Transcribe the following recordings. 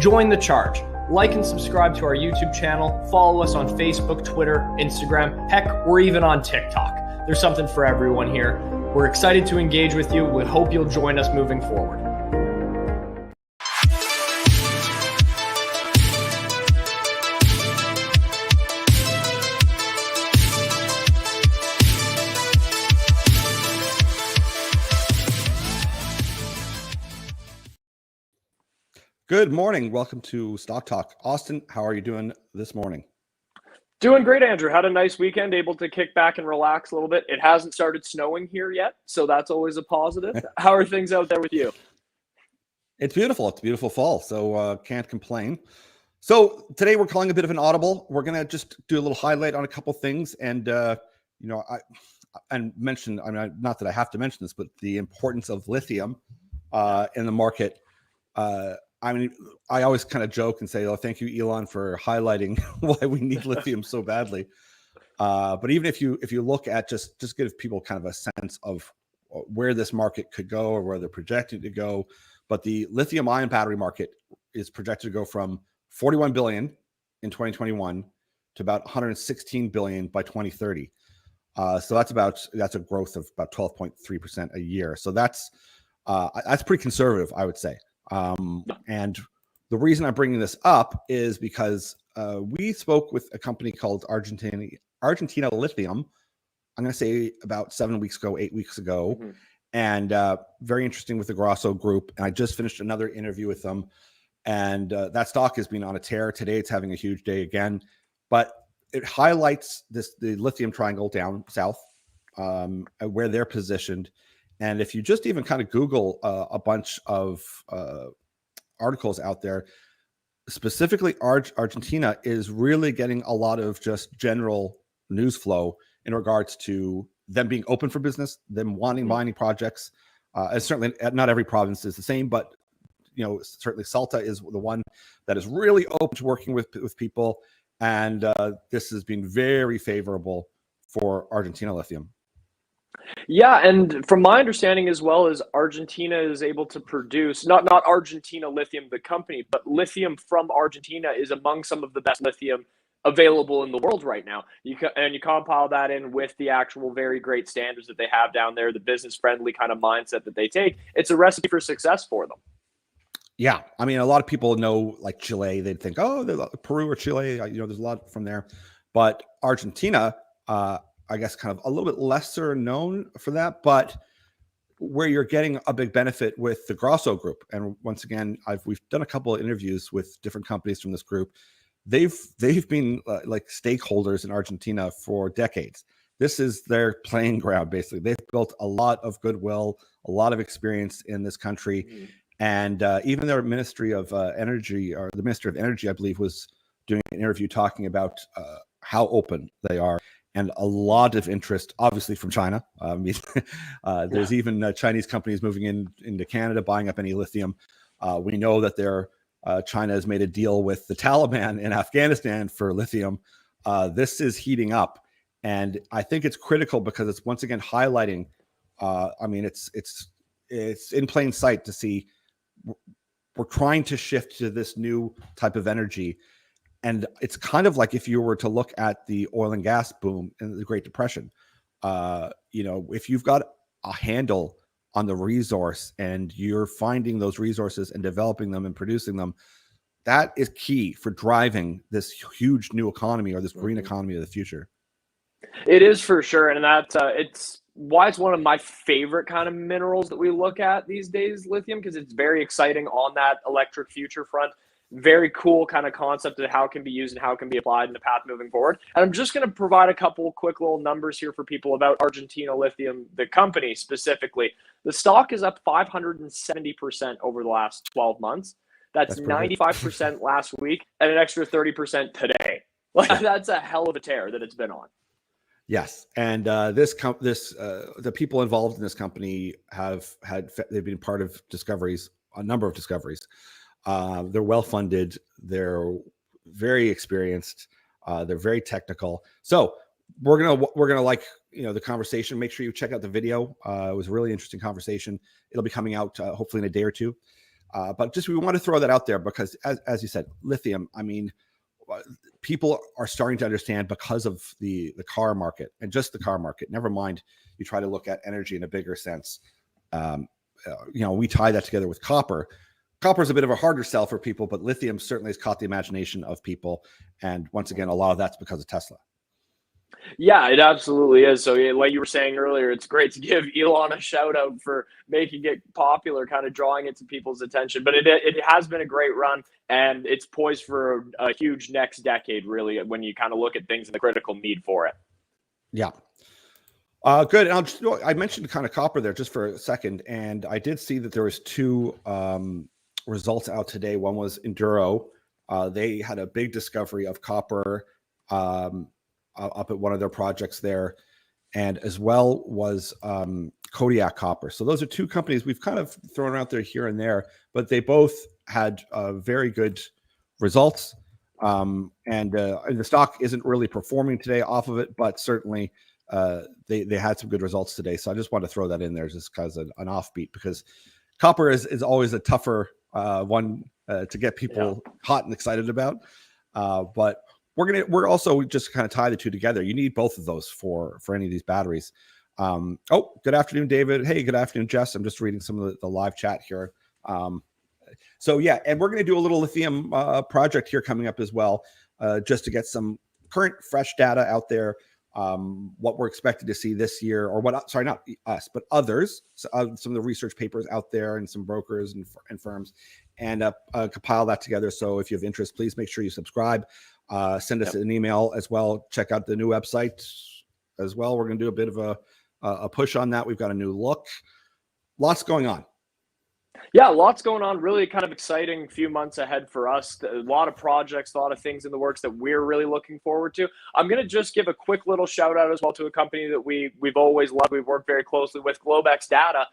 Join the charge. Like and subscribe to our YouTube channel. Follow us on Facebook, Twitter, Instagram. Heck, we're even on TikTok. There's something for everyone here. We're excited to engage with you. We hope you'll join us moving forward. Good morning. Welcome to Stock Talk. Austin, how are you doing this morning? Doing great, Andrew. Had a nice weekend, able to kick back and relax a little bit. It hasn't started snowing here yet, so that's always a positive. How are things out there with you? It's beautiful. It's a beautiful fall, so can't complain. So today we're calling a bit of an audible. We're going to just do a little highlight on a couple things. And, mention, not that I have to mention this, but the importance of lithium in the market. I always kind of joke and say, "Oh, thank you, Elon, for highlighting why we need lithium so badly." But even if you look at just give people kind of a sense of where this market could go or where they're projecting to go. But the lithium-ion battery market is projected to go from 41 billion in 2021 to about 116 billion by 2030. So that's a growth of about 12.3% a year. So that's pretty conservative, I would say. And the reason I'm bringing this up is because we spoke with a company called Argentina Lithium. I'm going to say about 8 weeks ago, and very interesting with the Grosso Group. And I just finished another interview with them, and that stock has been on a tear. Today, it's having a huge day again, but it highlights the lithium triangle down south, where they're positioned. And if you just even kind of Google a bunch of articles out there, specifically Argentina is really getting a lot of just general news flow in regards to them being open for business, them wanting mining projects. And certainly not every province is the same, but certainly Salta is the one that is really open to working with people. And this has been very favorable for Argentina Lithium. Yeah, and from my understanding as well, is Argentina is able to produce not Argentina Lithium, the company, but lithium from Argentina is among some of the best lithium available in the world right now. You compile that in with the actual very great standards that they have down there, the business friendly kind of mindset that they take. It's a recipe for success for them. Yeah, I mean, a lot of people know like Chile. They'd think, oh, Peru or Chile. There's a lot from there, but Argentina. I guess kind of a little bit lesser known for that, but where you're getting a big benefit with the Grosso Group. And once again, we've done a couple of interviews with different companies from this group. They've been like stakeholders in Argentina for decades. This is their playing ground, basically. They've built a lot of goodwill, a lot of experience in this country. And even their Ministry of Energy, or the Minister of Energy, I believe, was doing an interview talking about how open they are. And a lot of interest, obviously, from China. There's even Chinese companies moving into Canada, buying up any lithium. We know that China has made a deal with the Taliban in Afghanistan for lithium. This is heating up, and I think it's critical because it's once again highlighting. It's in plain sight to see we're trying to shift to this new type of energy. And it's kind of like if you were to look at the oil and gas boom in the Great Depression, if you've got a handle on the resource and you're finding those resources and developing them and producing them, that is key for driving this huge new economy or this green economy of the future. It is for sure. And it's why it's one of my favorite kind of minerals that we look at these days, lithium, because it's very exciting on that electric future front. Very cool kind of concept of how it can be used and how it can be applied in the path moving forward. And I'm just going to provide a couple quick little numbers here for people about Argentina Lithium, the company specifically. The stock is up 570% over the last 12 months. That's 95% last week and an extra 30% today. That's a hell of a tear that it's been on. Yes, and the people involved in this company they've been part of a number of discoveries. They're well funded. They're very experienced. They're very technical. So we're gonna like the conversation. Make sure you check out the video. It was a really interesting conversation. It'll be coming out hopefully in a day or two. But just we want to throw that out there because, as you said, lithium. I mean, people are starting to understand because of the car market and just the car market. Never mind, you try to look at energy in a bigger sense. We tie that together with copper. Copper is a bit of a harder sell for people, but lithium certainly has caught the imagination of people. And once again, a lot of that's because of Tesla. Yeah, it absolutely is. So like you were saying earlier, it's great to give Elon a shout out for making it popular, kind of drawing it to people's attention. But it has been a great run, and it's poised for a huge next decade, really, when you kind of look at things and the critical need for it. Yeah. Good. And I mentioned kind of copper there just for a second, and I did see that there was two results out today. One was Enduro. They had a big discovery of copper up at one of their projects there, and as well was Kodiak Copper. So those are two companies we've kind of thrown out there here and there, but they both had very good results. And the stock isn't really performing today off of it, but certainly they had some good results today. So I just want to throw that in there just because an offbeat, because copper is always a tougher one to get people hot and excited about. But we're also just kind of tie the two together. You need both of those for any of these batteries. Good afternoon, David. Hey, good afternoon, Jess. I'm just reading some of the live chat here. So yeah, and we're going to do a little lithium project here coming up as well, just to get some current fresh data out there. What we're expected to see this year, or what, sorry, not us, but others, some of the research papers out there and some brokers and firms, and compile that together. So if you have interest, please make sure you subscribe, send us an email as well. Check out the new website as well. We're going to do a bit of a push on that. We've got a new look, lots going on. Yeah, lots going on. Really kind of exciting few months ahead for us. A lot of projects, a lot of things in the works that we're really looking forward to. I'm going to just give a quick little shout out as well to a company that we've always loved. We've worked very closely with, Globex Data.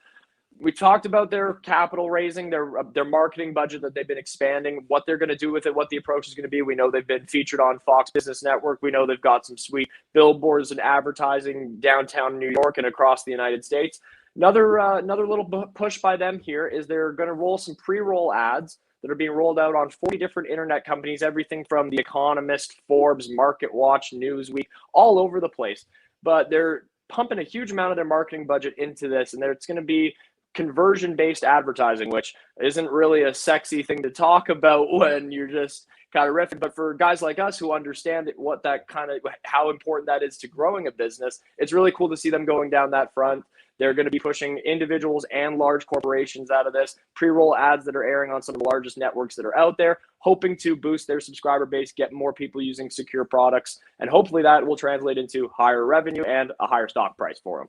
We talked about their capital raising, their marketing budget that they've been expanding, what they're going to do with it, what the approach is going to be. We know they've been featured on Fox Business Network. We know they've got some sweet billboards and advertising downtown New York and across the United States. Another little push by them here is they're going to roll some pre-roll ads that are being rolled out on 40 different internet companies, everything from The Economist, Forbes, Market Watch, Newsweek, all over the place. But they're pumping a huge amount of their marketing budget into this, and it's going to be conversion-based advertising, which isn't really a sexy thing to talk about when you're just kind of riffing. But for guys like us who understand what that kind of, how important that is to growing a business, it's really cool to see them going down that front. They're going to be pushing individuals and large corporations out of this, pre-roll ads that are airing on some of the largest networks that are out there, hoping to boost their subscriber base, get more people using secure products, and hopefully that will translate into higher revenue and a higher stock price for them.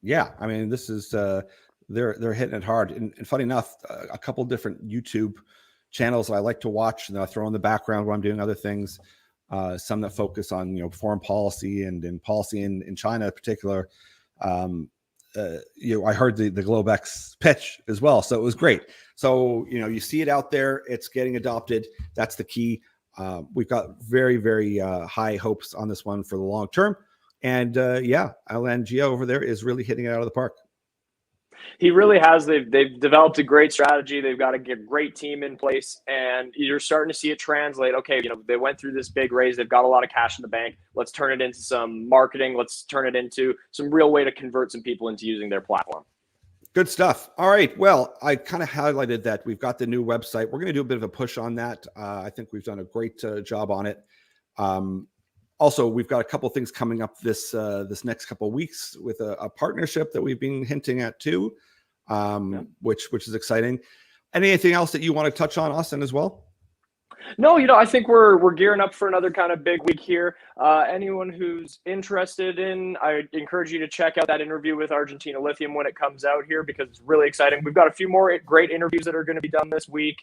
Yeah, I mean, this is they're hitting it hard. And funny enough, a couple different YouTube channels that I like to watch, and I throw in the background when I'm doing other things. Some that focus on foreign policy and policy in China in particular. I heard the Globex pitch as well, so it was great. So you see it out there, it's getting adopted. That's the key. We've got very, very high hopes on this one for the long term, and Alan Gia over there is really hitting it out of the park. He really has. They've developed a great strategy. They've got a great team in place, and you're starting to see it translate. Okay, they went through this big raise. They've got a lot of cash in the bank. Let's turn it into some marketing. Let's turn it into some real way to convert some people into using their platform. Good stuff. All right. Well, I kind of highlighted that we've got the new website. We're going to do a bit of a push on that. I think we've done a great job on it. Also, we've got a couple of things coming up this next couple of weeks with a partnership that we've been hinting at too, which is exciting. Anything else that you want to touch on, Austin, as well? No, I think we're gearing up for another kind of big week here. Anyone who's interested I encourage you to check out that interview with Argentina Lithium when it comes out here, because it's really exciting. We've got a few more great interviews that are going to be done this week.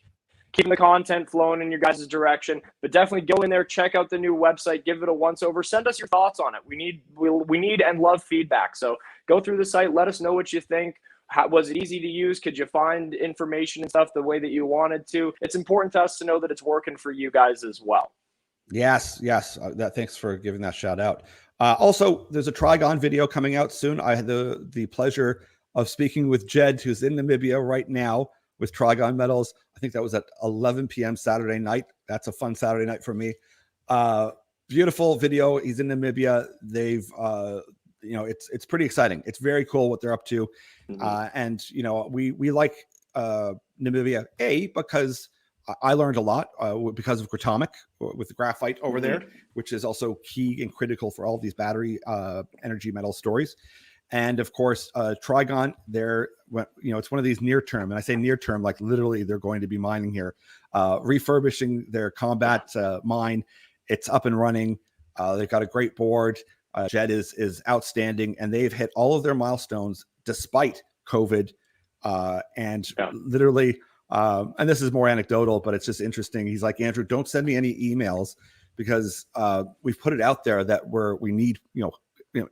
Keeping the content flowing in your guys' direction, but definitely go in there, check out the new website, give it a once over, send us your thoughts on it. We need and love feedback. So go through the site, let us know what you think. Was it easy to use? Could you find information and stuff the way that you wanted to? It's important to us to know that it's working for you guys as well. Yes. Thanks for giving that shout out. Also, there's a Trigon video coming out soon. I had the pleasure of speaking with Jed, who's in Namibia right now, with Trigon Metals. I think that was at 11 p.m. Saturday night. That's a fun Saturday night for me. Beautiful video. He's in Namibia. They've, it's pretty exciting. It's very cool what they're up to. And, we like Namibia, because I learned a lot because of Gratomic with the graphite over there, which is also key and critical for all of these battery energy metal stories. And of course, Trigon, it's one of these near term, and I say near term, like literally they're going to be mining here, refurbishing their combat mine. It's up and running. They've got a great board. Jed is outstanding, and they've hit all of their milestones despite COVID. Literally, and this is more anecdotal, but it's just interesting. He's like, Andrew, don't send me any emails because we've put it out there that we need,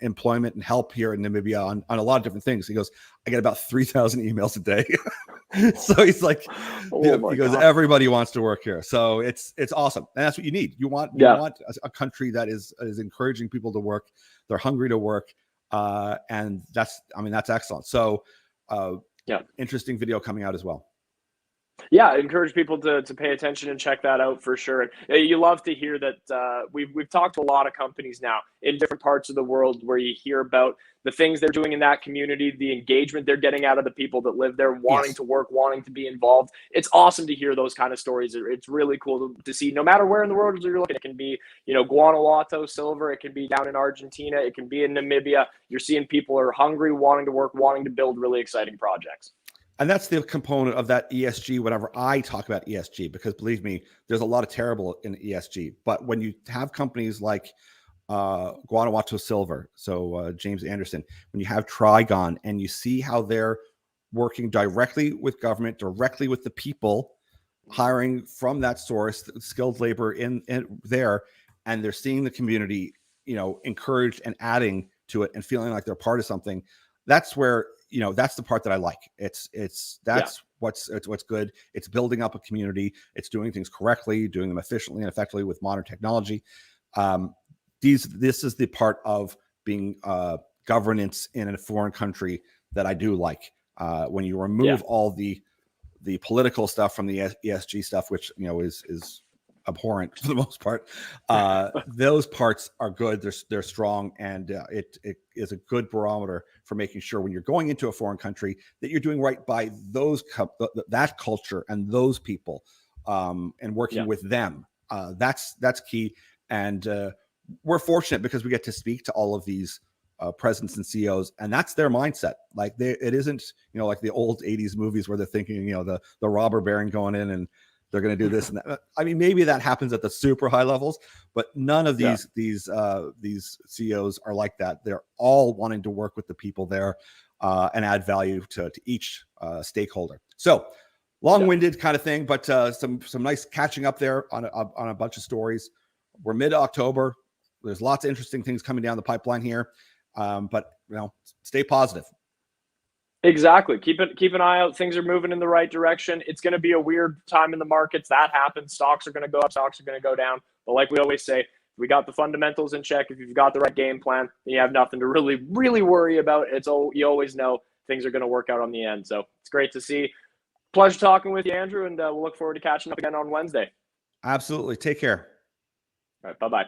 employment and help here in Namibia on a lot of different things. He goes, I get about 3,000 emails a day. So he's like, he goes, everybody wants to work here. So it's awesome. And that's what you need. You want a country that is encouraging people to work. They're hungry to work. And that's excellent. So interesting video coming out as well. Yeah, I encourage people to pay attention and check that out for sure. You love to hear that we've talked to a lot of companies now in different parts of the world where you hear about the things they're doing in that community, the engagement they're getting out of the people that live there, wanting to work, wanting to be involved. It's awesome to hear those kind of stories. It's really cool to see, no matter where in the world you're looking. It can be, Guanajuato silver. It can be down in Argentina. It can be in Namibia. You're seeing people are hungry, wanting to work, wanting to build really exciting projects. And that's the component of that ESG, whenever I talk about ESG, because believe me, there's a lot of terrible in ESG. But when you have companies like Guanajuato Silver, so James Anderson, when you have Trigon and you see how they're working directly with government, directly with the people, hiring from that source, skilled labor in there, and they're seeing the community, encouraged and adding to it and feeling like they're part of something, that's where, that's the part that I like. That's what's good. It's building up a community. It's doing things correctly, doing them efficiently and effectively with modern technology. This is the part of being governance in a foreign country that I do like. When you remove all the political stuff from the ESG stuff, which is abhorrent for the most part. Those parts are good. They're strong, and it is a good barometer for making sure when you're going into a foreign country that you're doing right by that culture and those people, and working with them. That's key. And we're fortunate because we get to speak to all of these presidents and CEOs, and that's their mindset. Like it isn't, like the old 80s movies where they're thinking, the robber baron going in and they're going to do this and that. I mean, maybe that happens at the super high levels, but none of these CEOs are like that. They're all wanting to work with the people there and add value to each stakeholder. So long-winded kind of thing, but some nice catching up there on a bunch of stories. We're mid-October. There's lots of interesting things coming down the pipeline here, but stay positive. Exactly. Keep an eye out. Things are moving in the right direction. It's going to be a weird time in the markets. That happens. Stocks are going to go up. Stocks are going to go down. But like we always say, if we got the fundamentals in check, if you've got the right game plan, then you have nothing to really, really worry about. You always know things are going to work out on the end. So it's great to see. Pleasure talking with you, Andrew, and we'll look forward to catching up again on Wednesday. Absolutely. Take care. All right. Bye-bye.